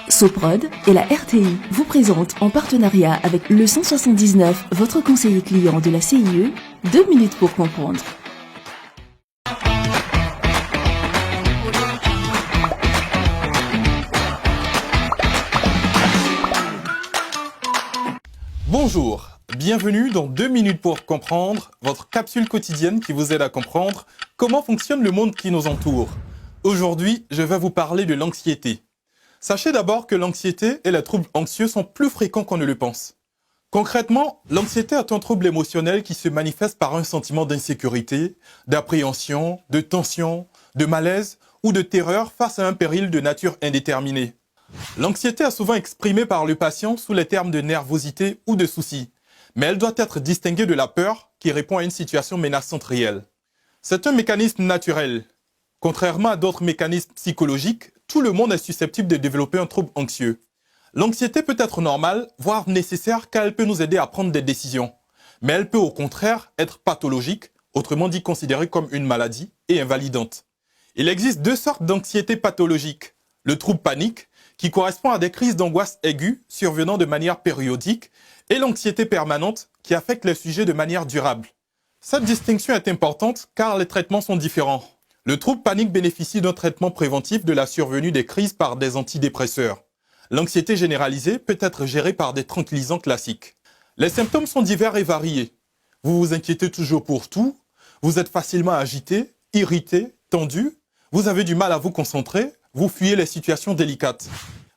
Soprod et la RTI vous présentent en partenariat avec le 179, votre conseiller client de la CIE, 2 minutes pour comprendre. Bonjour, bienvenue dans 2 minutes pour comprendre, votre capsule quotidienne qui vous aide à comprendre comment fonctionne le monde qui nous entoure. Aujourd'hui, je vais vous parler de l'anxiété. Sachez d'abord que l'anxiété et les troubles anxieux sont plus fréquents qu'on ne le pense. Concrètement, l'anxiété est un trouble émotionnel qui se manifeste par un sentiment d'insécurité, d'appréhension, de tension, de malaise ou de terreur face à un péril de nature indéterminée. L'anxiété est souvent exprimée par le patient sous les termes de nervosité ou de souci, mais elle doit être distinguée de la peur qui répond à une situation menaçante réelle. C'est un mécanisme naturel. Contrairement à d'autres mécanismes psychologiques, tout le monde est susceptible de développer un trouble anxieux. L'anxiété peut être normale, voire nécessaire car elle peut nous aider à prendre des décisions. Mais elle peut au contraire être pathologique, autrement dit considérée comme une maladie et invalidante. Il existe deux sortes d'anxiété pathologique. Le trouble panique, qui correspond à des crises d'angoisse aiguës survenant de manière périodique, et l'anxiété permanente, qui affecte les sujets de manière durable. Cette distinction est importante car les traitements sont différents. Le trouble panique bénéficie d'un traitement préventif de la survenue des crises par des antidépresseurs. L'anxiété généralisée peut être gérée par des tranquillisants classiques. Les symptômes sont divers et variés. Vous vous inquiétez toujours pour tout, vous êtes facilement agité, irrité, tendu, vous avez du mal à vous concentrer, vous fuyez les situations délicates.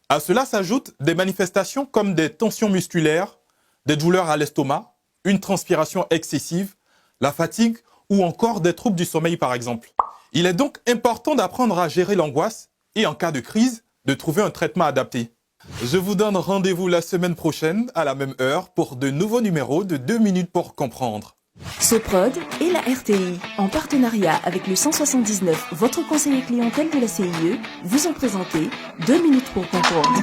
À cela s'ajoutent des manifestations comme des tensions musculaires, des douleurs à l'estomac, une transpiration excessive, la fatigue ou encore des troubles du sommeil par exemple. Il est donc important d'apprendre à gérer l'angoisse et en cas de crise, de trouver un traitement adapté. Je vous donne rendez-vous la semaine prochaine à la même heure pour de nouveaux numéros de 2 minutes pour comprendre. Soprod et la RTI, en partenariat avec le 179, votre conseiller clientèle de la CIE, vous ont présenté 2 minutes pour comprendre.